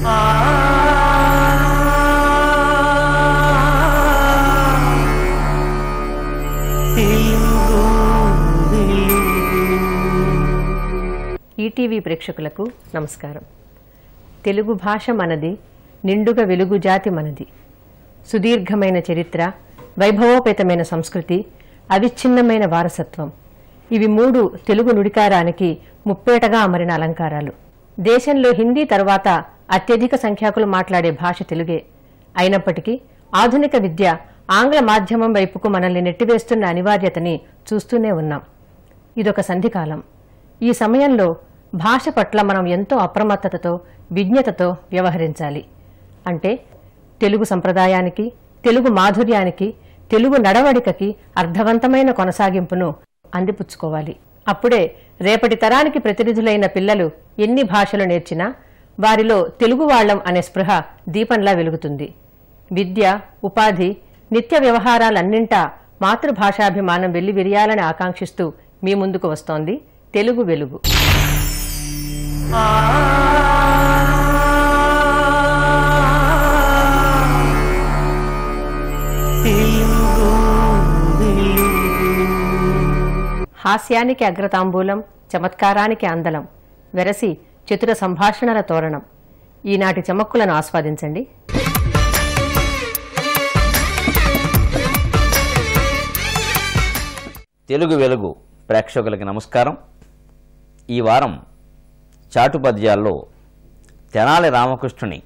ETV ప్రేక్షకులకు నమస్కారం. తెలుగు భాష మనది, నిండుగా వెలుగు జాతి మనది. సుదీర్ఘమైన చరిత్ర, వైభవోపేతమైన సంస్కృతి, అవిచ్ఛిన్నమైన వారసత్వం, ఇవి మూడు తెలుగు నుడికారానికి ముప్పేటగా అమరిన అలంకారాలు. దేశంలో హిందీ తర్వాత అత్యధిక సంఖ్యాకులు మాట్లాడే భాష తెలుగే. అయినప్పటికీ ఆధునిక విద్య ఆంగ్ల మాధ్యమం వైపుకు మనల్ని నెట్టివేస్తున్న అనివార్యతని చూస్తూనే ఉన్నాం. ఇదొక సంధికాలం. ఈ సమయంలో భాష పట్ల మనం ఎంతో అప్రమత్తతతో, విజ్ఞతతో వ్యవహరించాలి. అంటే తెలుగు సంప్రదాయానికి, తెలుగు మాధుర్యానికి, తెలుగు నడవడికకి అర్థవంతమైన కొనసాగింపును అందిపుచ్చుకోవాలి. అప్పుడే రేపటి తరానికి ప్రతినిధులైన పిల్లలు ఎన్ని భాషలు నేర్చినా వారిలో తెలుగు వాళ్లం అనే స్పృహ దీపంలా వెలుగుతుంది. విద్య, ఉపాధి, నిత్య వ్యవహారాలన్నింటా మాతృభాషాభిమానం వెల్లివిరియాలని ఆకాంక్షిస్తూ మీ ముందుకు వస్తోంది తెలుగు వెలుగు. హాస్యానికి అగ్రతాంబూలం, చమత్కారానికి అందలం, వెరసి చతుర సంభాషణల తోరణం. ఈనాటి చమక్కులను ఆస్వాదించండి. తెలుగు వెలుగు ప్రేక్షకులకి నమస్కారం. ఈ వారం చాటు పద్యాల్లో తెనాలి రామకృష్ణుని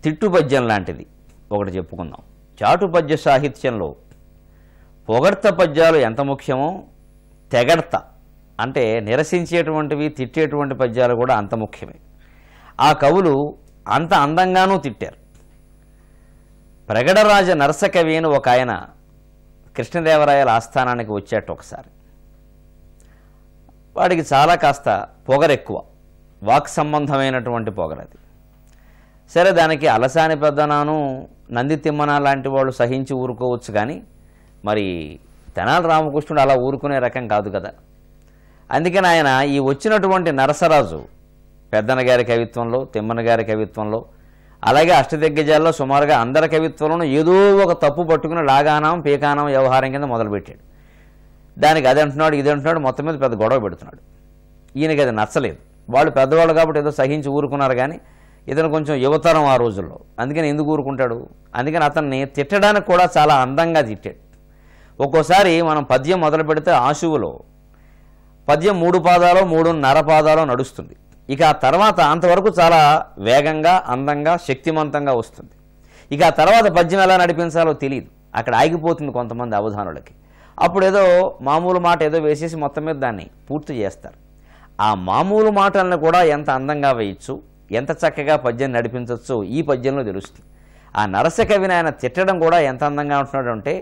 తిట్టు పద్యం లాంటిది ఒకటి చెప్పుకుందాం. చాటు పద్య సాహిత్యంలో పొగడ్త పద్యాలు ఎంత ముఖ్యమో తెగడ్త అంటే నిరసించేటువంటివి, తిట్టేటువంటి పద్యాలు కూడా అంత ముఖ్యమే. ఆ కవులు అంత అందంగానూ తిట్టారు. ప్రగడరాజ నరసకవి అని ఒక ఆయన కృష్ణదేవరాయల ఆస్థానానికి వచ్చేట ఒకసారి. వాడికి చాలా కాస్త పొగరెక్కువ, వాక్ సంబంధమైనటువంటి పొగరది. సరే, దానికి అలసాని పెద్దనాను, నంది తిమ్మన లాంటి వాళ్ళు సహించి ఊరుకోవచ్చు. కానీ మరి తెనాలి రామకృష్ణుడు అలా ఊరుకునే రకం కాదు కదా. అందుకని ఆయన ఈ వచ్చినటువంటి నరసరాజు పెద్దన గారి కవిత్వంలో, తిమ్మన గారి కవిత్వంలో, అలాగే అష్టదిగ్గజాల్లో సుమారుగా అందరి కవిత్వంలోనూ ఏదో ఒక తప్పు పట్టుకుని లాగానం పీకానం వ్యవహారం కింద మొదలుపెట్టాడు. దానికి అది అంటున్నాడు, ఇది అంటున్నాడు, మొత్తం మీద పెద్ద గొడవ పెడుతున్నాడు. ఈయనకి అది నచ్చలేదు. వాళ్ళు పెద్దవాళ్ళు కాబట్టి ఏదో సహించి ఊరుకున్నారు. కానీ ఇతను కొంచెం యువతరం ఆ రోజుల్లో, అందుకని ఎందుకు ఊరుకుంటాడు? అందుకని అతన్ని తిట్టడానికి కూడా చాలా అందంగా తిట్టాడు. ఒక్కోసారి మనం పద్యం మొదలు పెడితే ఆశువులో పద్యం 3 పాదాలో 3.5 పాదాలో నడుస్తుంది. ఇక ఆ తర్వాత అంతవరకు చాలా వేగంగా, అందంగా, శక్తివంతంగా వస్తుంది. ఇక ఆ తర్వాత పద్యం ఎలా నడిపించాలో తెలియదు, అక్కడ ఆగిపోతుంది కొంతమంది అవధానులకి. అప్పుడు ఏదో మామూలు మాట ఏదో వేసేసి మొత్తం మీద దాన్ని పూర్తి చేస్తారు. ఆ మామూలు మాటలను కూడా ఎంత అందంగా వేయచ్చు, ఎంత చక్కగా పద్యం నడిపించవచ్చు ఈ పద్యంలో తెలుస్తుంది. ఆ నరసకవిని ఆయన తిట్టడం కూడా ఎంత అందంగా ఉంటున్నాడు అంటే,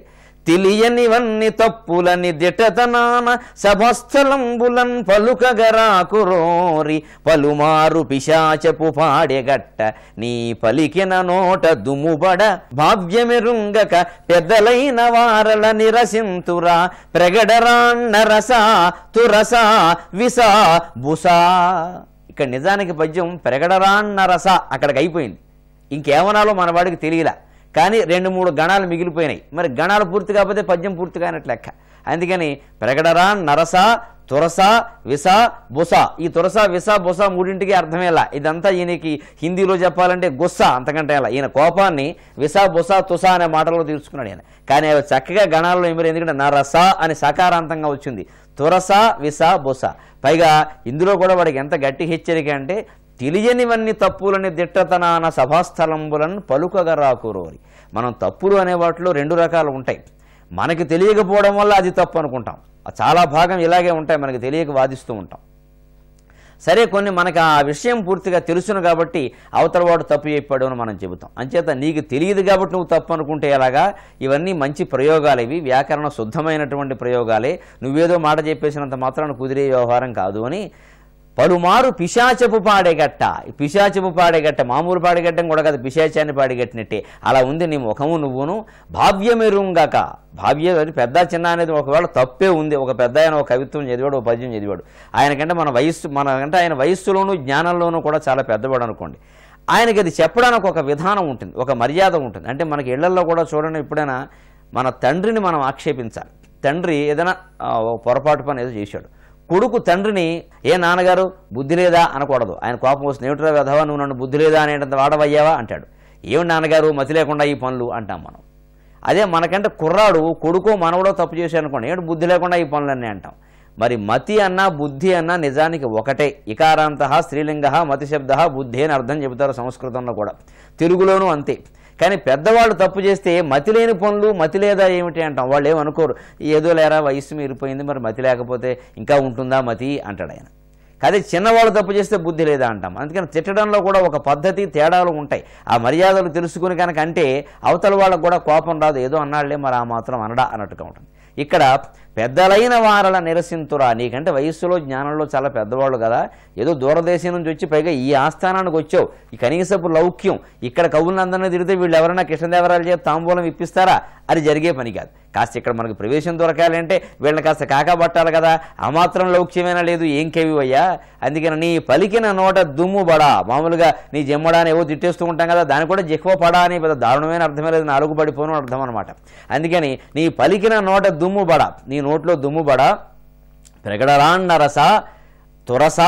తెలియనివన్నీ తప్పులని దిట్టతనాన సభస్థలంబులన్ పలుకగరాకురోరి పలుమారు పిశాచపు పాడెగట్ట నీ పలికిన నోట దుమ్ముబడ భావ్యమెరుంగక పెద్దలైన వారల నిరసింతురా ప్రగడరాన్నరసా తురసా విసా బుసా. ఇక్కడ నిజానికి పద్యం ప్రగడరాన్నరస అక్కడికి అయిపోయింది. ఇంకేమనాలో మన వాడికి తెలియలా. కానీ 2-3 గణాలు మిగిలిపోయినాయి. మరి గణాలు పూర్తి కాకపోతే పద్యం పూర్తి కానట్లు లెక్క. అందుకని ప్రగడరా నరస తురస విస బుస, ఈ తురస విస బుస మూడింటికి అర్థమేలా. ఇదంతా ఈయనకి హిందీలో చెప్పాలంటే గుస్స, అంతకంటే ఎలా. ఈయన కోపాన్ని విస బుస తుస అనే మాటల్లో తీర్చుకున్నాడు ఈయన. కానీ అవి చక్కగా గణాల్లో ఇమరు, ఎందుకంటే నరస అని సకారాంతంగా వచ్చింది, తురస విస బుస. పైగా ఇందులో కూడా వాడికి ఎంత గట్టి హెచ్చరిక అంటే, తెలియనివన్నీ తప్పులని దిట్టతనాన సభాస్థలంబులను పలుకగరాకురోరి. మనం తప్పులు అనే వాటిలో 2 రకాలు ఉంటాయి. మనకి తెలియకపోవడం వల్ల అది తప్పు అనుకుంటాం. చాలా భాగం ఇలాగే ఉంటాయి, మనకి తెలియక వాదిస్తూ ఉంటాం. సరే, కొన్ని మనకు ఆ విషయం పూర్తిగా తెలుసును కాబట్టి అవతల వాడు తప్పు చెప్పాడు అని మనం చెబుతాం. అంచేత నీకు తెలియదు కాబట్టి నువ్వు తప్పు అనుకుంటే ఎలాగా? ఇవన్నీ మంచి ప్రయోగాలు, ఇవి వ్యాకరణ శుద్ధమైనటువంటి ప్రయోగాలే. నువ్వేదో మాట చెప్పేసినంత మాత్రాన కుదిరే వ్యవహారం కాదు అని పలుమారు పిశాచపు పాడేగట్ట. పిశాచపు పాడేగట్ట మామూలు పాడేగట్టం కూడా కాదు, పిశాచాన్ని పాడేగట్టినట్టే అలా ఉంది నీ ముఖము నువ్వును. భావ్యమెరుంగక, భావ్య పెద్ద చిన్న అనేది ఒకవేళ తప్పే ఉంది. ఒక పెద్ద ఆయన ఒక కవిత్వం చదివాడు, ఒక పద్యం చదివాడు. ఆయనకంటే మనకంటే ఆయన వయస్సులోనూ జ్ఞానంలోనూ కూడా చాలా పెద్దవాడు అనుకోండి. ఆయనకి అది చెప్పడానికి ఒక విధానం ఉంటుంది, ఒక మర్యాద ఉంటుంది. అంటే మనకి ఇళ్లల్లో కూడా చూడండి, ఎప్పుడైనా మన తండ్రిని మనం ఆక్షేపించాలి. తండ్రి ఏదైనా పొరపాటు పని ఏదో చేశాడు, కొడుకు తండ్రిని ఏ నాన్నగారు బుద్ధి లేదా అనకూడదు. ఆయన కోపం వస్తుంది, ఏమిట్రా వెధవా నువ్వు నన్ను బుద్ధి లేదా అనేటంత వాడవయ్యావా అంటాడు. ఏమిటి నాన్నగారు మతి లేకుండా ఈ పనులు అంటాం మనం. అదే మనకంటే కుర్రాడు కొడుకో మనవడో తప్పు చేశాడు అనుకోండి, ఏమిటి బుద్ధి లేకుండా ఈ పనులన్నీ అంటాం. మరి మతి అన్నా బుద్ధి అన్నా నిజానికి ఒకటే. ఇకారాంత స్త్రీలింగ మతి శబ్ద బుద్ధి అని అర్థం చెబుతారు సంస్కృతంలో కూడా, తెలుగులోనూ అంతే. కానీ పెద్దవాళ్ళు తప్పు చేస్తే మతి లేని పనులు మతి లేదా ఏమిటి అంటాం. వాళ్ళు ఏమనుకోరు, ఏదో లేరా వయస్సు మీరిపోయింది మరి మతి లేకపోతే ఇంకా ఉంటుందా మతి అంటాడు ఆయన. కానీ చిన్నవాళ్ళు తప్పు చేస్తే బుద్ధి లేదా అంటాం. అందుకని తిట్టడంలో కూడా ఒక పద్ధతి తేడాలు ఉంటాయి. ఆ మర్యాదలు తెలుసుకుని కనుక అంటే అవతల వాళ్ళకు కూడా కోపం రాదు, ఏదో అన్నాళ్లే మరి ఆ మాత్రం అనడా అన్నట్టుగా ఉంటుంది. ఇక్కడ పెద్దలైన వారల నిరసింతురా, నీకంటే వయస్సులో జ్ఞానంలో చాలా పెద్దవాళ్ళు కదా, ఏదో దూరదేశం నుంచి వచ్చి పైగా ఈ ఆస్థానానికి వచ్చావు, ఈ కనీసపు లౌక్యం, ఇక్కడ కవులందరినీ తిరిగితే వీళ్ళు ఎవరైనా కృష్ణదేవరాయలు చేసి తాంబూలం ఇప్పిస్తారా? అది జరిగే పని కాదు. కాస్త ఇక్కడ మనకు ప్రవేశం దొరకాలంటే వీళ్ళని కాస్త కాకబట్టాలి కదా, ఆ మాత్రం లౌక్యమైనా లేదు, ఏం కేవి అయ్యా. అందుకని నీ పలికిన నోట దుమ్ము బడా, మామూలుగా నీ జమ్మడాని ఏవో తిట్టేస్తూ ఉంటాం కదా, దాని కూడా జిహ్వ పడా అని పెద్ద దారుణమైన అర్థమే లేదు, నాలుగు పడిపోను అర్థం అనమాట. అందుకని నీ పలికిన నోట దుమ్ము బడా, నీ నోట్లో దుమ్ము బడా, ప్రగడరాన్నరస తురస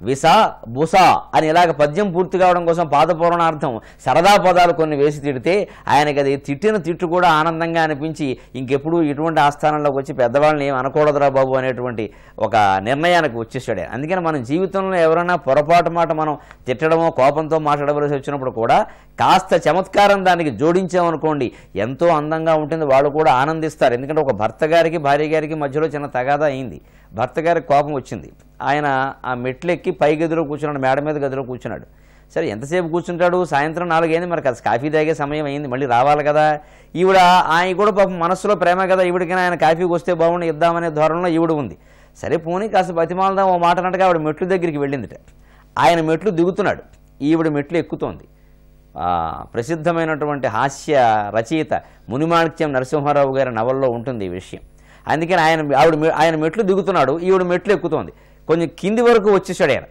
విస బుస అని ఇలాగ పద్యం పూర్తి కావడం కోసం పాదపూర్ణార్థం సరదా పదాలు కొన్ని వేసి తిడితే ఆయనకి అది తిట్టిన తిట్టు కూడా ఆనందంగా అనిపించి ఇంకెప్పుడు ఇటువంటి ఆస్థానంలోకి వచ్చి పెద్దవాళ్ళని ఏం అనకూడదురా బాబు అనేటువంటి ఒక నిర్ణయానికి వచ్చేసాడు. అందుకని మన జీవితంలో ఎవరైనా పొరపాటు మాట మనం తిట్టడమో కోపంతో మాట్లాడవలసి వచ్చినప్పుడు కూడా కాస్త చమత్కారం దానికి జోడించామనుకోండి ఎంతో అందంగా ఉంటుంది, వాళ్ళు కూడా ఆనందిస్తారు. ఎందుకంటే ఒక భర్త గారికి భార్య గారికి మధ్యలో చిన్న తగాదా అయింది. భర్త గారికి కోపం వచ్చింది, ఆయన ఆ మెట్లెక్కి పై గదిలో కూర్చున్నాడు, మేడ మీద గదిలో కూర్చున్నాడు. సరే ఎంతసేపు కూర్చుంటాడు, సాయంత్రం 4 అయింది, మరి కాస్త కాఫీ తాగే సమయం అయింది, మళ్ళీ రావాలి కదా. ఈవిడ ఆయన కూడా పాపం మనసులో ప్రేమ కదా, ఈవిడికైనా ఆయన కాఫీకి వస్తే బాగుండి ఇద్దామనే ధోరణిలో ఈవిడ ఉంది. సరే పోనీ కాస్త బతిమాలదాం ఓ మాట అన్నట్టుగా ఆవిడ మెట్లు దగ్గరికి వెళ్ళిందిట. ఆయన మెట్లు దిగుతున్నాడు, ఈవిడ మెట్లు ఎక్కుతోంది. ప్రసిద్ధమైనటువంటి హాస్య రచయిత మునిమాణిక్యం నరసింహారావు గారి నవల్లో ఉంటుంది ఈ విషయం. అందుకని ఆయన మెట్లు దిగుతున్నాడు, ఈవిడ మెట్లు ఎక్కుతోంది. కొంచెం కింది వరకు వచ్చేసాడు ఆయన.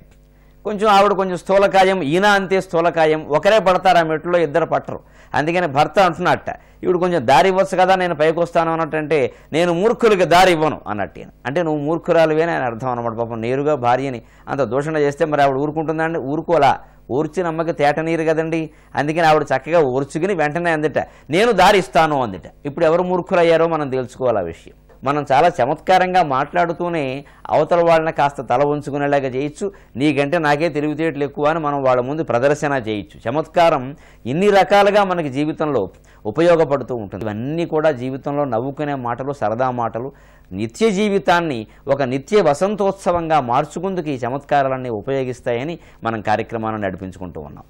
కొంచెం ఆవిడ కొంచెం స్థూలకాయం, ఈయన అంతే స్థూలకాయం, ఒకరే పడతారు ఆ మెట్లో, ఇద్దరు పట్టరు. అందుకని భర్త అంటున్నట్ట, ఈవిడ కొంచెం దారి ఇవ్వచ్చు కదా, నేను పైకి వస్తాను అన్నట్టంటే నేను మూర్ఖులకి దారి ఇవ్వను అన్నట్టు. అంటే నువ్వు మూర్ఖురాలువే అని అర్థం అన్నమాట. పాపం నేరుగా భార్యని అంత దూషణ చేస్తే మరి ఆవిడ ఊరుకుంటుందండి? ఊరుకోలా, ఊర్చి నమ్మకి తేట నీరు కదండి. అందుకని ఆవిడ చక్కగా ఊర్చుకుని వెంటనే అందిట, నేను దారి ఇస్తాను అందిట. ఇప్పుడు ఎవరు మూర్ఖులయ్యారో మనం తెలుసుకోవాలి ఆ విషయం. మనం చాలా చమత్కారంగా మాట్లాడుతూనే అవతల వాళ్ళని కాస్త తల ఉంచుకునేలాగా చేయొచ్చు. నీకంటే నాకే తెలివితేటలు ఎక్కువ అని మనం వాళ్ళ ముందు ప్రదర్శన చేయొచ్చు. చమత్కారం ఇన్ని రకాలుగా మనకి జీవితంలో ఉపయోగపడుతూ ఉంటుంది. ఇవన్నీ కూడా జీవితంలో నవ్వుకునే మాటలు, సరదా మాటలు, నిత్య జీవితాన్ని ఒక నిత్య వసంతోత్సవంగా మార్చుకుందుకు ఈ చమత్కారాలన్నీ ఉపయోగిస్తాయని మనం కార్యక్రమాన్ని నడిపించుకుంటూ ఉన్నాం.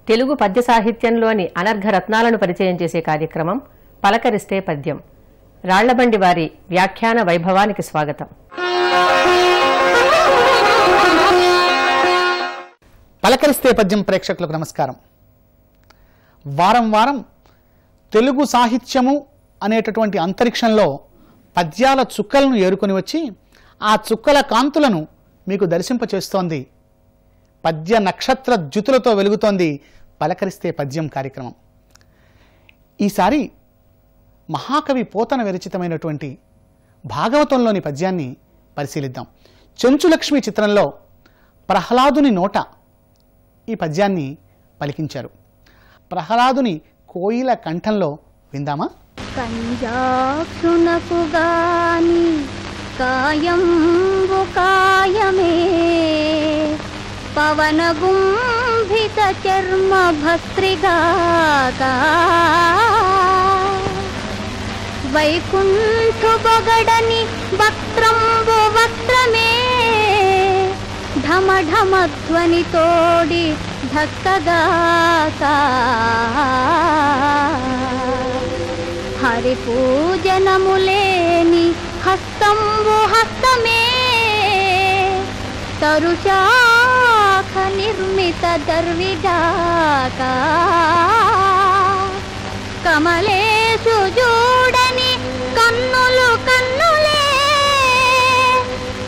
తెలుగు పద్య సాహిత్యంలోని అనర్ఘ రత్నాలను పరిచయం చేసే కార్యక్రమం పలకరిస్తే పద్యం. రాళ్లబండి వారి వ్యాఖ్యాన వైభవానికి స్వాగతం. పలకరిస్తే పద్యం ప్రేక్షకులకు నమస్కారం. వారం వారం తెలుగు సాహిత్యము అనేటటువంటి అంతరిక్షంలో పద్యాల చుక్కలను ఏరుకొని వచ్చి ఆ చుక్కల కాంతులను మీకు దర్శింపచేస్తోంది, పద్య నక్షత్ర జ్యుతులతో వెలుగుతోంది పలకరిస్తే పద్యం కార్యక్రమం. ఈసారి మహాకవి పోతన విరచితమైనటువంటి భాగవతంలోని పద్యాన్ని పరిశీలిద్దాం. చెంచులక్ష్మి చిత్రంలో ప్రహ్లాదుని నోట ఈ పద్యాన్ని పలికించారు. ప్రహ్లాదుని కోయిల కంఠంలో విందామా? కంజాక్షునకు గాని కాయంబు కాయమే, పవన గుంభిత చర్మ భస్త్రిగాక, వైకుంఠు బొగడని వక్త్రంబు వక్త్రమే, ఢమ ఢమ ధ్వని తోడి ధక్కగాక, హరి పూజనములేని హస్తంబు హస్తమే, తరుశాఖ నిర్మిత దర్విగాక కమలేషు చూడని కన్నులు కన్నులే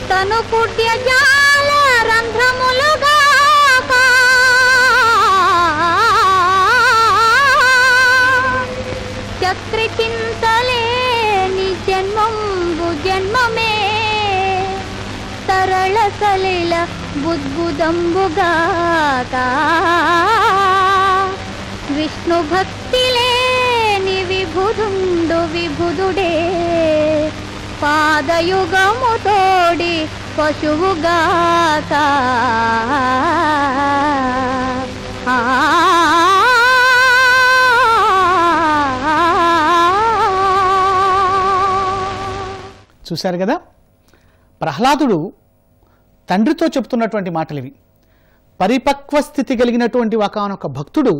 తను పుట్య జాల రంధ్రములుగాక చక్రి చింతలేని జన్మంబు జన్మమే తరళ సలిల బుద్బుదంబుగాక విష్ణు భక్తి లేని విభుదుండు విభుదుడే పాదయుగము తోడి పశువుగాక చూశారు కదా, ప్రహ్లాదుడు తండ్రితో చెబుతున్నటువంటి మాటలు ఇవి. పరిపక్వ స్థితి కలిగినటువంటి ఒకానొక భక్తుడు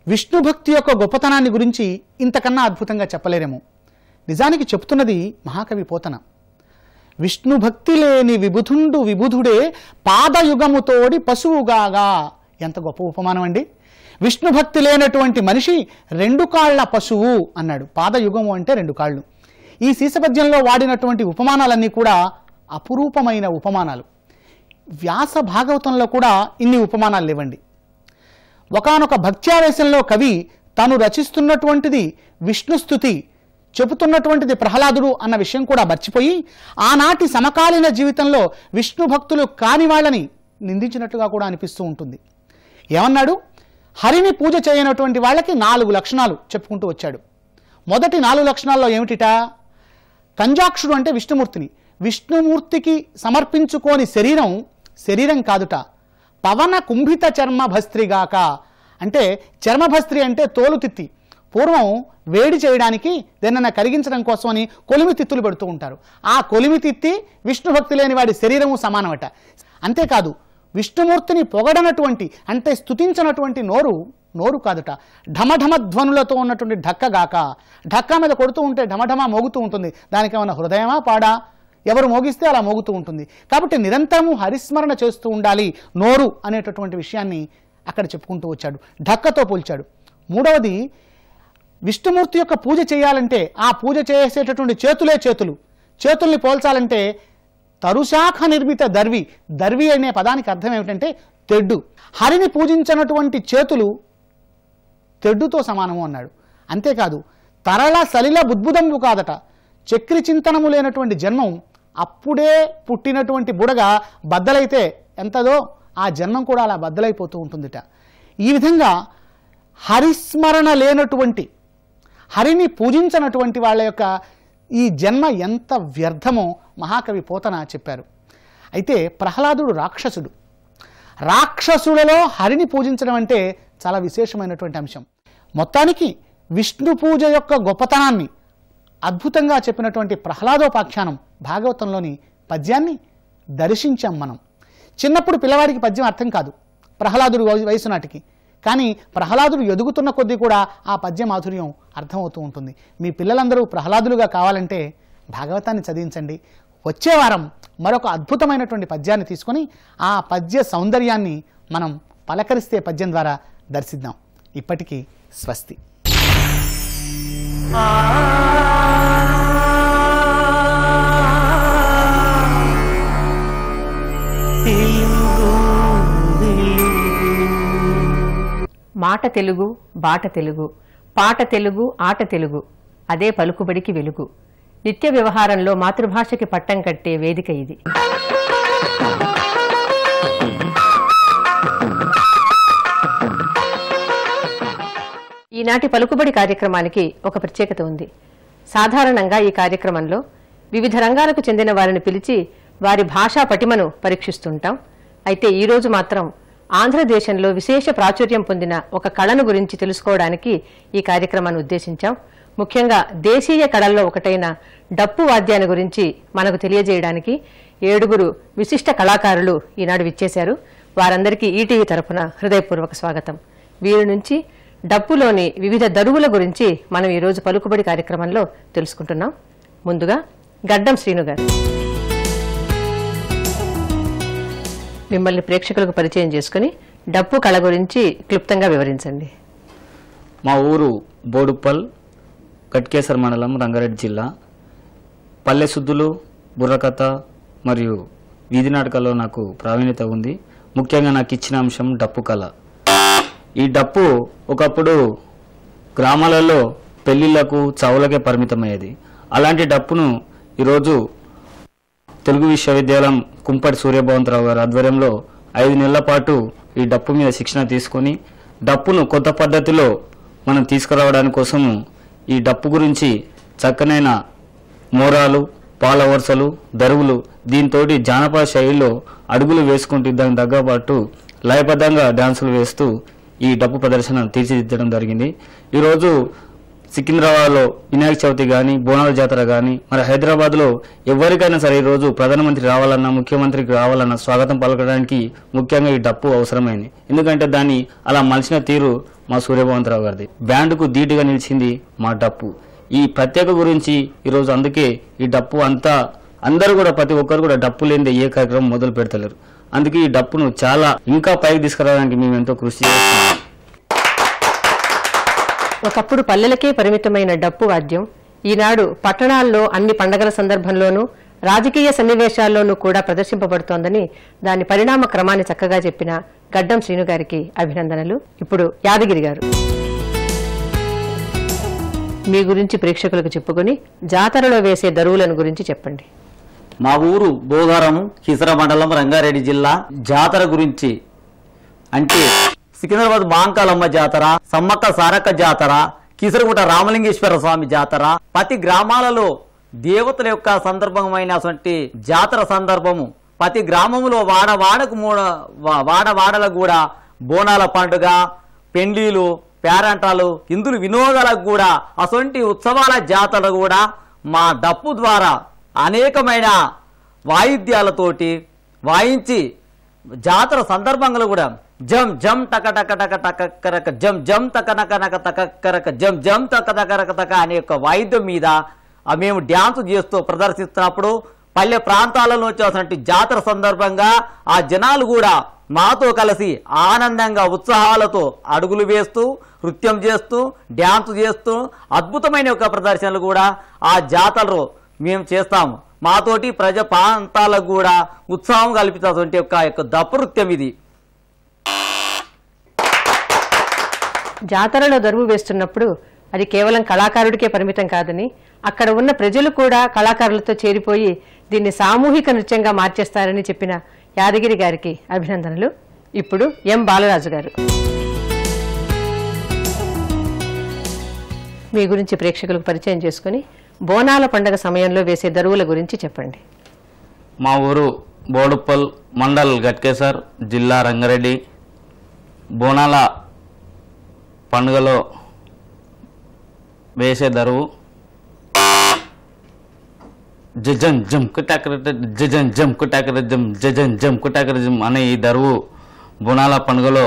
విష్ణు భక్తి యొక్క గొప్పతనాన్ని గురించి ఇంతకన్నా అద్భుతంగా చెప్పలేరేమో. నిజానికి చెప్తున్నది మహాకవి పోతన. విష్ణు భక్తి లేని విబుధుండు విబుధుడే పాదయుగముతోడి పశువుగాగా. ఎంత గొప్ప ఉపమానం అండి. విష్ణు భక్తి లేనటువంటి మనిషి 2 కాళ్ల పశువు అన్నాడు. పాదయుగము అంటే 2 కాళ్ళు. ఈ శీసపద్యంలో వాడినటువంటి ఉపమానాలన్నీ కూడా అపురూపమైన ఉపమానాలు. వ్యాస భాగవతంలో కూడా ఇన్ని ఉపమానాలు లేవండి. ఒకానొక భక్త్యావేశంలో కవి తాను రచిస్తున్నటువంటిది విష్ణుస్తుతి, చెబుతున్నటువంటిది ప్రహ్లాదుడు అన్న విషయం కూడా మర్చిపోయి ఆనాటి సమకాలీన జీవితంలో విష్ణు భక్తులు కాని వాళ్ళని నిందించినట్టుగా కూడా అనిపిస్తూ ఉంటుంది. ఏమన్నాడు? హరిని పూజ చేయనటువంటి వాళ్ళకి 4 లక్షణాలు చెప్పుకుంటూ వచ్చాడు. మొదటి 4 లక్షణాల్లో ఏమిటిట? కంజాక్షుడు అంటే విష్ణుమూర్తిని, విష్ణుమూర్తికి సమర్పించుకోని శరీరం కాదుట. పవన కుంభిత చర్మభస్త్రిగాక అంటే చర్మభస్త్రి అంటే తోలుతిత్తి. పూర్వం వేడి చేయడానికి దేన్నైనా కరిగించడం కోసమని కొలిమి తిత్తులు పెడుతూ ఉంటారు. ఆ కొలిమి తిత్తి విష్ణుభక్తి లేని వాడి శరీరము సమానమట. అంతేకాదు, విష్ణుమూర్తిని పొగడనటువంటి అంటే స్తుతించినటువంటి నోరు కాదుట. ఢమఢమ ధ్వనులతో ఉన్నటువంటి ఢక్కగాక. ఢక్కా మీద కొడుతూ ఉంటే ఢమఢమ మోగుతూ ఉంటుంది. దానికి ఏమైనా హృదయమా పాడా? ఎవరు మోగిస్తే అలా మోగుతూ ఉంటుంది. కాబట్టి నిరంతరము హరిస్మరణ చేస్తూ ఉండాలి నోరు అనేటటువంటి విషయాన్ని అక్కడ చెప్పుకుంటూ వచ్చాడు. ఢక్కతో పోల్చాడు. మూడవది, విష్ణుమూర్తి యొక్క పూజ చేయాలంటే ఆ పూజ చేసేటటువంటి చేతుల్ని పోల్చాలంటే తరుశాఖ నిర్మిత దర్వి అనే పదానికి అర్థం ఏమిటంటే తెడ్డు. హరిని పూజించినటువంటి చేతులు తెడ్డుతో సమానము అన్నాడు. అంతేకాదు, తరళ సలిల బుద్బుదంబు కాదట. చక్రి చింతనము లేనటువంటి జన్మం అప్పుడే పుట్టినటువంటి బుడగ బద్దలైతే ఎంతదో ఆ జన్మం కూడా అలా బద్దలైపోతూ ఉంటుందిట. ఈ విధంగా హరిస్మరణ లేనటువంటి, హరిని పూజించినటువంటి వాళ్ళ యొక్క ఈ జన్మ ఎంత వ్యర్థమో మహాకవి పోతన చెప్పారు. అయితే ప్రహ్లాదుడు రాక్షసులలో హరిని పూజించడం అంటే చాలా విశేషమైనటువంటి అంశం. మొత్తానికి విష్ణు పూజ యొక్క గొప్పతనాన్ని అద్భుతంగా చెప్పినటువంటి ప్రహ్లాదోపాఖ్యానం భాగవతంలోని పద్యాన్ని దర్శించాం మనం. చిన్నప్పుడు పిల్లవాడికి పద్యం అర్థం కాదు ప్రహ్లాదుడు వయసు నాటికి. కానీ ప్రహ్లాదుడు ఎదుగుతున్న కొద్దీ కూడా ఆ పద్య మాధుర్యం అర్థమవుతూ ఉంటుంది. మీ పిల్లలందరూ ప్రహ్లాదులుగా కావాలంటే భాగవతాన్ని చదివించండి. వచ్చే వారం మరొక అద్భుతమైనటువంటి పద్యాన్ని తీసుకొని ఆ పద్య సౌందర్యాన్ని మనం పలకరిస్తే పద్యం ద్వారా దర్శిద్దాం. ఇప్పటికీ స్వస్తి. మాట తెలుగు, బాట తెలుగు, పాట తెలుగు, ఆట తెలుగు, అదే పలుకుబడికి వెలుగు. నిత్య వ్యవహారంలో మాతృభాషకి పట్టం కట్టే వేదిక ఇది. ఈనాటి పలుకుబడి కార్యక్రమానికి ఒక ప్రత్యేకత ఉంది. సాధారణంగా ఈ కార్యక్రమంలో వివిధ రంగాలకు చెందిన వారిని పిలిచి వారి భాషా పటిమను పరీక్షిస్తుంటాం. అయితే ఈరోజు మాత్రం ఆంధ్రదేశంలో విశేష ప్రాచుర్యం పొందిన ఒక కళను గురించి తెలుసుకోవడానికి ఈ కార్యక్రమాన్ని ఉద్దేశించాం. ముఖ్యంగా దేశీయ కళల్లో ఒకటైన డప్పు వాద్యాన్ని గురించి మనకు తెలియజేయడానికి 7 విశిష్ట కళాకారులు ఈనాడు విచ్చేశారు. వారందరికీ ఈటీవీ తరఫున హృదయపూర్వక స్వాగతం. వీరి నుంచి డప్పులోని వివిధ దరువుల గురించి మనం ఈరోజు పలుకుబడి కార్యక్రమంలో తెలుసుకుంటున్నాం. ముందుగా గడ్డం శ్రీను గారు. మిమ్మల్ని ప్రేక్షకులకు పరిచయం చేసుకుని డప్పు కళ గురించి క్లుప్తంగా వివరించండి. మా ఊరు బోడుప్పల్, గట్కేసర్ మండలం, రంగారెడ్డి జిల్లా. పల్లె సుద్దులు, బుర్రకథ మరియు వీధి నాటకాల్లో నాకు ప్రావీణ్యత ఉంది. ముఖ్యంగా నాకు ఇచ్చిన అంశం డప్పు కళ. ఈ డప్పు ఒకప్పుడు గ్రామాలలో పెళ్లిళ్లకు, చవులకే పరిమితమయ్యేది. అలాంటి డప్పును ఈరోజు తెలుగు విశ్వవిద్యాలయం కుంపటి సూర్యభవంతరావు గారి ఆధ్వర్యంలో 5 నెలల పాటు ఈ డప్పు మీద శిక్షణ తీసుకొని డప్పును కొత్త పద్ధతిలో మనం తీసుకురావడానికి కోసము ఈ డప్పు గురించి చక్కనైన మోరాలు, పాల వరుసలు, దరువులు, దీంతో జానపద శైలిలో అడుగులు వేసుకుంటూ దానికి తగ్గపాటు లయబద్ధంగా డాన్సులు వేస్తూ ఈ డప్పు ప్రదర్శన తీర్చిదిద్దడం జరిగింది. ఈరోజు సికింద్రాబాద్లో వినాయక చవితి కానీ, బోనాల జాతర కానీ, మరి హైదరాబాద్లో ఎవరికైనా సరే ఈరోజు ప్రధానమంత్రి రావాలన్నా, ముఖ్యమంత్రికి రావాలన్నా స్వాగతం పలకడానికి ముఖ్యంగా ఈ డప్పు అవసరమైంది. ఎందుకంటే దాన్ని అలా మలిచిన తీరు మా సూర్యభవంతరావు గారిది. బ్యాండుకు ధీటుగా నిలిచింది మా డప్పు. ఈ ప్రత్యేక గురించి ఈరోజు అందుకే ఈ డప్పు అంతా అందరూ కూడా ప్రతి ఒక్కరు కూడా డప్పు లేనిదే ఏ కార్యక్రమం మొదలు పెడతలేరు. అందుకే ఈ డప్పును చాలా ఇంకా పైకి తీసుకురావడానికి మేము ఎంతో కృషి చేస్తున్నాం. ఒకప్పుడు పల్లెలకే పరిమితమైన డప్పు వాద్యం ఈనాడు పట్టణాల్లో అన్ని పండగల సందర్భంలోనూ, రాజకీయ సన్నివేశాల్లోనూ కూడా ప్రదర్శింపబడుతోందని దాని పరిణామ క్రమాన్ని చక్కగా చెప్పిన గడ్డం శ్రీను గారికి అభినందనలు. ఇప్పుడు యాదగిరి గారు మీ గురించి ప్రేక్షకులకు చెప్పుకుని జాతరలో వేసే దరువులను గురించి చెప్పండి. మా ఊరు బోగారము, కిసర మండలం, రంగారెడ్డి జిల్లా. జాతర గురించి అంటే సికింద్రాబాద్ బాంకాలమ్మ జాతర, సమ్మక్క సారక్క జాతర, కిసరగుట్ట రామలింగేశ్వర స్వామి జాతర, ప్రతి గ్రామాలలో దేవతల యొక్క సందర్భమైనటువంటి జాతర సందర్భము. ప్రతి గ్రామంలో వాడవాడలకు కూడా బోనాల పండుగ, పెండ్లీలు, పేరంటాలు, ఇందులు వినోదాలకు కూడా అటువంటి ఉత్సవాల జాతర కూడా మా డప్పు ద్వారా అనేకమైన వాయిద్యాలతోటి వాయించి జాతర సందర్భంగా కూడా జం జం టక టక టక టకరక జం జం తక నక నక తకరక జం జం తక తకరక తక అనే యొక్క వాయిద్యం మీద మేము డ్యాన్స్ చేస్తూ ప్రదర్శిస్తున్నప్పుడు పల్లె ప్రాంతాలలో వచ్చేసినటువంటి జాతర సందర్భంగా ఆ జనాలు కూడా మాతో కలిసి ఆనందంగా ఉత్సాహాలతో అడుగులు వేస్తూ, నృత్యం చేస్తూ, డ్యాన్స్ చేస్తూ అద్భుతమైన యొక్క ప్రదర్శనలు కూడా ఆ జాతరలో మేము చేస్తాము. మాతోటి ప్రజ ప్రాంతాలకు కూడా ఉత్సాహం కల్పించేటువంటి యొక్క దప్పు నృత్యం ఇది. జాతరలో దరువు వేస్తున్నప్పుడు అది కేవలం కళాకారుడికే పరిమితం కాదని, అక్కడ ఉన్న ప్రజలు కూడా కళాకారులతో చేరిపోయి దీన్ని సామూహిక నృత్యంగా మార్చేస్తారని చెప్పిన యాదగిరి గారికి అభినందనలు. ఇప్పుడు ఎం బాలరాజు గారు మీ గురించి ప్రేక్షకులకు పరిచయం చేసుకుని బోనాల పండుగ సమయంలో వేసే దరువుల గురించి చెప్పండి. మా ఊరు బోడుప్పల్, మండల్ గట్కేసర్, జిల్లా రంగారెడ్డి. బోనాల పండుగలో వేసే దరువు జజన్ జం కుటాకర జజన్ జం కుటాకర జం జజన్ జం కుటాకర జం అనే ఈ దరువు బోనాల పండుగలో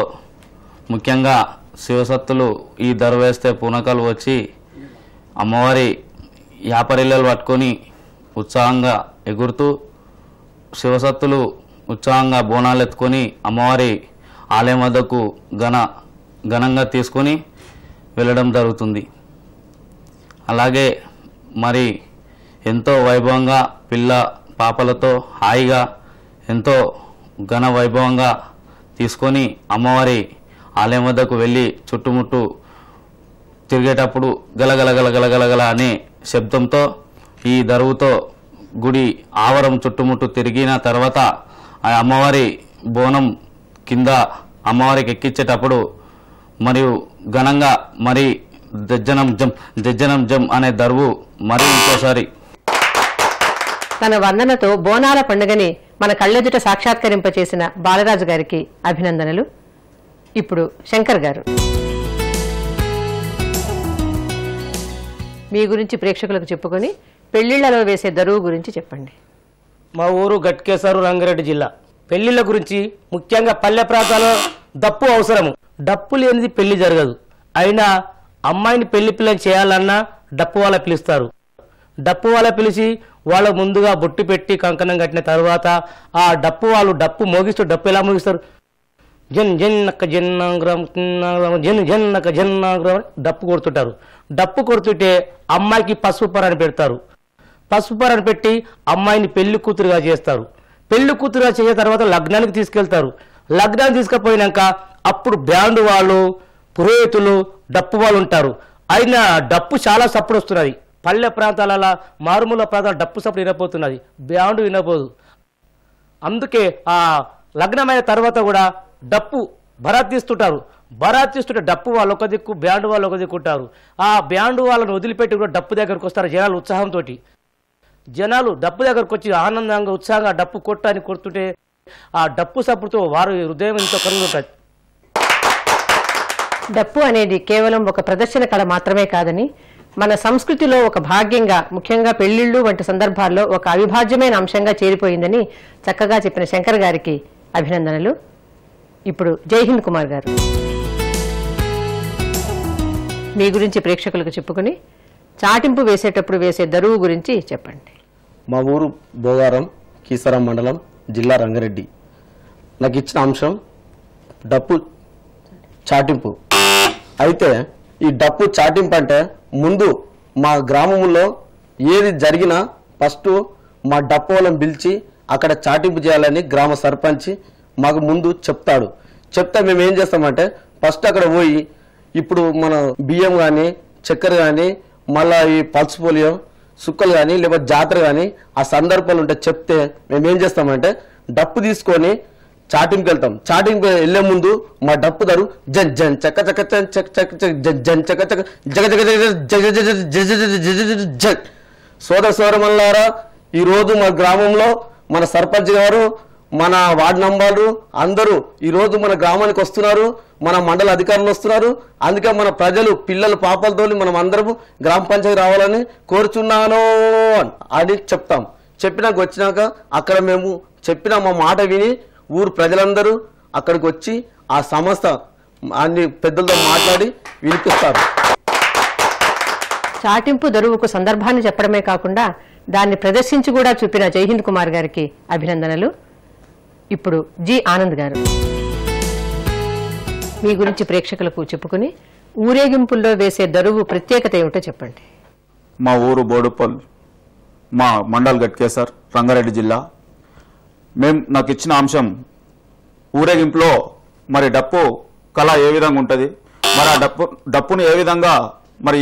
ముఖ్యంగా శివసత్తులు ఈ దరువు వేస్తే పూనకాలు వచ్చి అమ్మవారి యాపరిల్లలు పట్టుకొని ఉత్సాహంగా ఎగురుతూ శివసత్తులు ఉత్సాహంగా బోనాలు ఎత్తుకొని అమ్మవారి ఆలయం వద్దకు ఘనంగా తీసుకొని వెళ్ళడం జరుగుతుంది. అలాగే మరి ఎంతో వైభవంగా పిల్ల పాపలతో హాయిగా ఎంతో ఘన వైభవంగా తీసుకొని అమ్మవారి ఆలయం వద్దకు వెళ్ళి చుట్టుముట్టు తిరిగేటప్పుడు గలగలగలగలగలగల అనే శబ్దంతో ఈ దరువుతో గుడి ఆవరం చుట్టుముట్టు తిరిగిన తర్వాత ఆ అమ్మవారి బోనం కింద అమ్మవారికి ఎక్కించేటప్పుడు మరియు ఘనంగా మరి జజ్జనం జం అనే దరువు మరి ఇంకోసారి తన వర్ణనతో బోనాల పండుగని మన కళ్ళెదుట సాక్షాత్కరింపచేసిన బాలరాజు గారికి అభినందనలు. ఇప్పుడు శంకర్ గారు మీ గురించి ప్రేక్షకులకు చెప్పుకొని పెళ్లిళ్లలో వేసే దరువు గురించి చెప్పండి. మా ఊరు గట్కేసరు, రంగారెడ్డి జిల్లా. పెళ్లిళ్ళ గురించి ముఖ్యంగా పల్లె ప్రాంతాల్లో డప్పు అవసరము. డప్పు లేనిది పెళ్లి జరగదు. అయినా అమ్మాయిని పెళ్లి పిల్లని చేయాలన్నా డప్పు వాళ్ళ పిలుస్తారు. డప్పు వాళ్ళ పిలిచి వాళ్ళ ముందుగా బొట్టు పెట్టి కంకణం కట్టిన తర్వాత ఆ డప్పు వాళ్ళు డప్పు మోగిస్తూ డప్పు ఎలా మోగిస్తారు? జన్ జన్నక జన్నాగ్రం జన్ జన్నక జన్నాగ్రం డప్పు కొడుతుంటారు. డప్పు కొడుతుంటే అమ్మాయికి పసుపు పరాన్ని పెడతారు. పసుపు పరాన్ని పెట్టి అమ్మాయిని పెళ్లి కూతురుగా చేస్తారు. పెళ్లి కూతురుగా చేసిన తర్వాత లగ్నానికి తీసుకెళ్తారు. లగ్నానికి తీసుకుపోయినాక అప్పుడు బ్యాండ్ వాళ్ళు, పురోహితులు, డప్పు వాళ్ళు ఉంటారు. అయినా డప్పు చాలా సప్పుడు వస్తున్నది. పల్లె ప్రాంతాల మారుమూల ప్రాంతాల డప్పు సప్పుడు వినపోతున్నది, బ్యాండ్ వినపోదు. అందుకే ఆ లగ్నమైన తర్వాత కూడా డప్పు బరాత్ తీస్తుంటారు. బరాత్ తీస్తుంటే డప్పు వాళ్ళు ఒక దిక్కు, బ్యాండ్ వాళ్ళు ఒక దిక్కు ఉంటారు. ఆ బ్యాండ్ వాళ్ళని వదిలిపెట్టి కూడా డప్పు దగ్గరకు వస్తారు జనాలు ఉత్సాహంతో. జనాలు డప్పు దగ్గరకు వచ్చి ఆనందంగా ఉత్సాహంగా డప్పు కొట్టని కొడుతుంటే ఆ డప్పు సప్పుడుతో వారి హృదయం ఎంతో కరుగుతుంటుంది. డప్పు అనేది కేవలం ఒక ప్రదర్శన కళ మాత్రమే కాదని, మన సంస్కృతిలో ఒక భాగ్యంగా, ముఖ్యంగా పెళ్లిళ్ళు వంటి సందర్భాల్లో ఒక అవిభాజ్యమైన అంశంగా చేరిపోయిందని చక్కగా చెప్పిన శంకర్ గారికి అభినందనలు. ఇప్పుడు జైహింద్ కుమార్ గారు మీ గురించి ప్రేక్షకులకు చెప్పుకుని చాటింపు వేసేటప్పుడు వేసే దరువు గురించి చెప్పండి. మా ఊరు భోగారం, కీసరం మండలం, జిల్లా రంగారెడ్డి. నాకు ఇచ్చిన అంశం డప్పు చాటింపు. అయితే ఈ డప్పు చాటింపు అంటే ముందు మా గ్రామంలో ఏది జరిగినా ఫస్ట్ మా డప్పు వాళ్ళని పిలిచి అక్కడ చాటింపు చేయాలని గ్రామ సర్పంచ్ మాకు ముందు చెప్తాడు. చెప్తే మేము ఏం చేస్తామంటే ఫస్ట్ అక్కడ పోయి ఇప్పుడు మన బియ్యం కానీ, చక్కెర కానీ, మళ్ళీ ఈ పల్స్ పోలియో సుక్కలు కానీ, లేకపోతే జాతర కానీ ఆ సందర్భాలు ఉంటే చెప్తే మేము ఏం చేస్తామంటే డప్పు తీసుకొని చాటింగ్కి వెళ్తాం. చాటింగ్కి వెళ్లే ముందు మా డప్పు దారు జన్ జన్ చక్క చక్క చక్ చక్ చక్ జన్ జన్ చక్క చక్క జగ జగ జగ జగ జగ. సోదర సోదరమల్లారా, ఈ రోజు మా గ్రామంలో మన సర్పంచ్ గారు, మన వార్డు నంబర్లు అందరూ ఈ రోజు మన గ్రామానికి వస్తున్నారు, మన మండల అధికారులు వస్తున్నారు. అందుకే మన ప్రజలు పిల్లలు పాపలతో మనం అందరము గ్రామ పంచాయతీ రావాలని కోరుచున్నాను అని చెప్తాం. చెప్పినాక వచ్చినాక అక్కడ మేము చెప్పిన మా మాట విని ఊరు ప్రజలందరూ అక్కడికి వచ్చి ఆ సంస్థ అన్ని పెద్దలతో మాట్లాడి వినిపిస్తారు. చాటింపు దరువుకు సందర్భాన్ని చెప్పడమే కాకుండా దాన్ని ప్రదర్శించి కూడా చూపిన జైహింద్ కుమార్ గారికి అభినందనలు. ఇప్పుడు జి ఆనంద్ గారు మీ గురించి ప్రేక్షకులకు చెప్పుకుని ఊరేగింపుల్లో వేసే దరువు ప్రత్యేకత ఏమిటో చెప్పండి. మా ఊరు బోడుపల్, మా మండల్ గట్కేసర్, రంగారెడ్డి జిల్లా. నాకు ఇచ్చిన అంశం ఊరేగింపులో మరి డప్పు కళ ఏ విధంగా ఉంటుంది, మరి ఆ డప్పును ఏ విధంగా మరి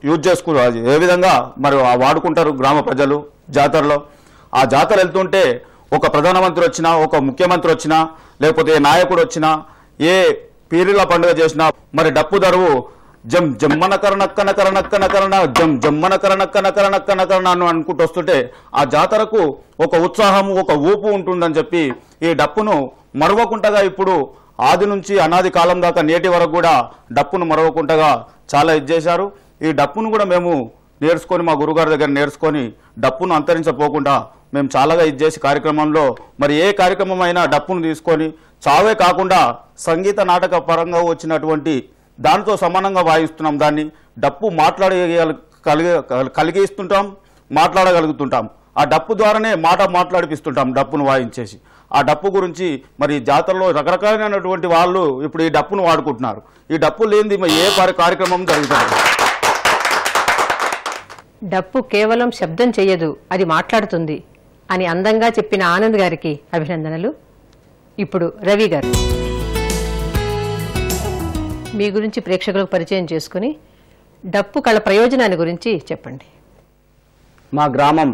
యూజ్ చేసుకోవాలి, ఏ విధంగా మరి వాడుకుంటారు గ్రామ ప్రజలు జాతరలో. ఆ జాతర వెళ్తుంటే ఒక ప్రధానమంత్రి వచ్చినా, ఒక ముఖ్యమంత్రి వచ్చినా, లేకపోతే ఏ నాయకుడు వచ్చినా, ఏ పీరిల పండుగ చేసినా మరి డప్పు దరువు జమ్ జమ్మన కరణక్కన కరణక్కన కరణ జమ్ జమ్మన కరణక్కన కరణక్కన కరణ అని అనుకుంటూ వస్తుంటే ఆ జాతరకు ఒక ఉత్సాహము, ఒక ఊపు ఉంటుందని చెప్పి ఈ డప్పును మరవకుంటగా ఇప్పుడు ఆది నుంచి అనాది కాలం దాకా నేటి వరకు కూడా డప్పును మరవకుంటగా చాలా చేశారు. ఈ డప్పును కూడా మేము నేర్చుకొని మా గురుగారి దగ్గర నేర్చుకొని డప్పును అంతరించపోకుండా మేము చాలాగా చేసి కార్యక్రమంలో మరి ఏ కార్యక్రమం అయినా డప్పును తీసుకొని చావే కాకుండా సంగీత నాటక పరంగా వచ్చినటువంటి దానితో సమానంగా వాయిస్తున్నాం. దాన్ని డప్పు కలిగిస్తుంటాం, మాట్లాడగలుగుతుంటాం. ఆ డప్పు ద్వారానే మాట్లాడిపిస్తుంటాం డప్పును వాయించేసి. ఆ డప్పు గురించి మరి జాతరలో రకరకాలైనటువంటి వాళ్ళు ఇప్పుడు ఈ డప్పును వాడుకుంటున్నారు. ఈ డప్పు లేనిది ఏ కార్యక్రమం జరుగుతుంది. డప్పు కేవలం శబ్దం చెయ్యదు, అది మాట్లాడుతుంది అని అందంగా చెప్పిన ఆనంద్ గారికి అభినందనలు. ఇప్పుడు రవి గారు మీ గురించి ప్రేక్షకులకు పరిచయం చేసుకుని డప్పు కళ ప్రయోజనాన్ని గురించి చెప్పండి. మా గ్రామం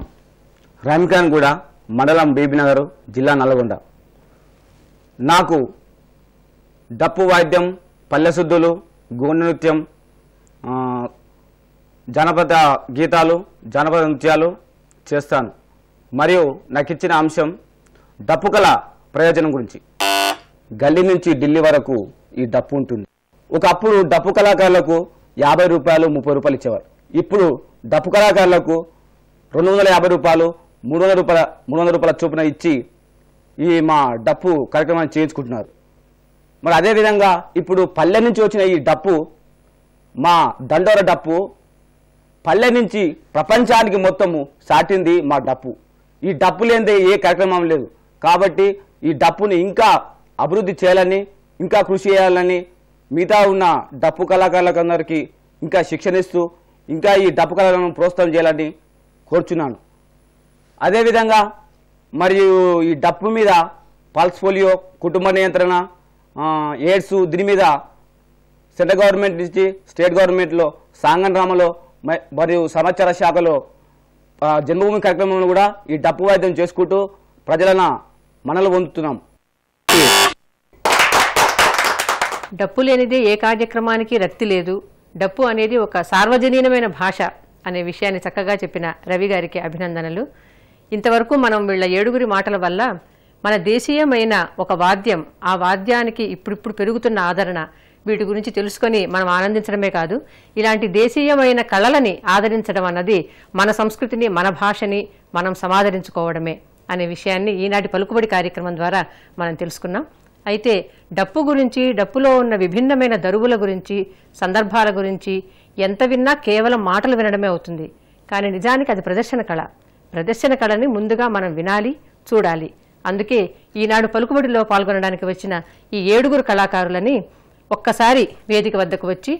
రామికాన్గూడ, మండలం బీబీనగర్, జిల్లా నల్గొండ. నాకు డప్పు వాద్యం, పల్లెసుద్దులు, గోండు నృత్యం, జానపద గీతాలు, జానపద నృత్యాలు చేస్తాను. మరియు నాకు ఇచ్చిన అంశం డప్పు కళ ప్రయోజనం గురించి. గల్లీ నుంచి ఢిల్లీ వరకు ఈ డప్పు ఉంటుంది. ఒకప్పుడు డప్పు కళాకారులకు 50 రూపాయలు, 30 రూపాయలు ఇచ్చేవారు. ఇప్పుడు డప్పు కళాకారులకు 250 రూపాయలు, 300 రూపాయల చొప్పున ఇచ్చి ఈ మా డప్పు కార్యక్రమాన్ని చేయించుకుంటున్నారు. మరి అదేవిధంగా ఇప్పుడు పల్లె నుంచి వచ్చిన ఈ డప్పు, మా దండోర డప్పు పల్లె నుంచి ప్రపంచానికి మొత్తము సాటింది మా డప్పు. ఈ డప్పు లేనిదే ఏ కార్యక్రమం లేదు. కాబట్టి ఈ డప్పుని ఇంకా అభివృద్ధి చేయాలని, ఇంకా కృషి చేయాలని, మిగతా ఉన్న డప్పు కళాకారులందరికీ ఇంకా శిక్షణ ఇస్తూ ఇంకా ఈ డప్పు కళలను ప్రోత్సాహం చేయాలని కోరుచున్నాను. అదేవిధంగా మరియు ఈ డప్పు మీద పల్స్ పోలియో, కుటుంబ నియంత్రణ, ఎయిడ్స్ దీని మీద సెంట్రల్ గవర్నమెంట్ నుంచి స్టేట్ గవర్నమెంట్లో సాంగన్రామలో మరియు సమాచార శాఖలో జన్మభూమి కార్యక్రమంలో కూడా ఈ డప్పు వాయిద్యం చేసుకుంటూ ప్రజలను మనలు పొందుతున్నాం. డప్పు లేనిదే ఏ కార్యక్రమానికి రక్తి లేదు. డప్పు అనేది ఒక సార్వజనీనమైన భాష అనే విషయాన్ని చక్కగా చెప్పిన రవి గారికి అభినందనలు. ఇంతవరకు మనం వీళ్ళ 7 మాటల వల్ల మన దేశీయమైన ఒక వాద్యం, ఆ వాద్యానికి ఇప్పుడిప్పుడు పెరుగుతున్న ఆదరణ, వీటి గురించి తెలుసుకొని మనం ఆనందించడమే కాదు, ఇలాంటి దేశీయమైన కళలని ఆదరించడం అన్నది మన సంస్కృతిని, మన భాషని మనం సమాదరించుకోవడమే అనే విషయాన్ని ఈనాటి పలుకుబడి కార్యక్రమం ద్వారా మనం తెలుసుకున్నాం. అయితే డప్పు గురించి, డప్పులో ఉన్న విభిన్నమైన దరువుల గురించి, సందర్భాల గురించి ఎంత విన్నా కేవలం మాటలు వినడమే అవుతుంది. కానీ నిజానికి అది ప్రదర్శన కళ. ప్రదర్శన కళని ముందుగా మనం వినాలి, చూడాలి. అందుకే ఈనాడు పలుకుబడిలో పాల్గొనడానికి వచ్చిన ఈ 7 కళాకారులని ఒక్కసారి వేదిక వద్దకు వచ్చి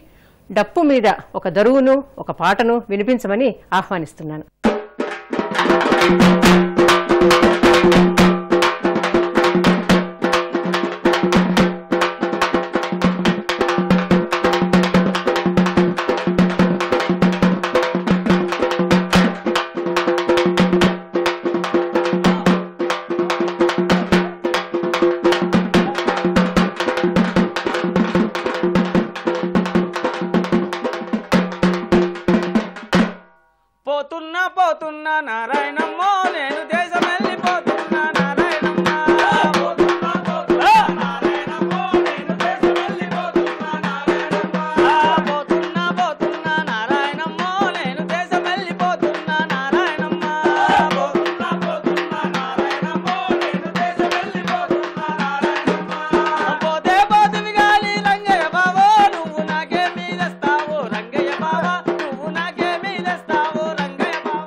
డప్పు మీద ఒక దరువును, ఒక పాటను వినిపించమని ఆహ్వానిస్తున్నాను. పోతున్నా నారాయణమ్మో నేను దేశం వెళ్ళిపోతున్నా నారాయణమ్మ. పోతున్నా నారాయణమ్మో నేను దేశం వెళ్ళిపోతున్నా నారాయణమ్మ. పోతున్నా నారాయణమ్మో నేను దేశం వెళ్ళిపోతున్నా నారాయణమ్మ. పోతున్నా నారాయణమ్మో నేను దేశం వెళ్ళిపోతున్నా నారాయణమ్మ. పోతే పోతివి గాలి రంగయ్య బావో నువ్వు నాకే మీదస్తావు రంగయ్య బావా నువ్వు నాకే మీదస్తావు రంగయ్య బావా.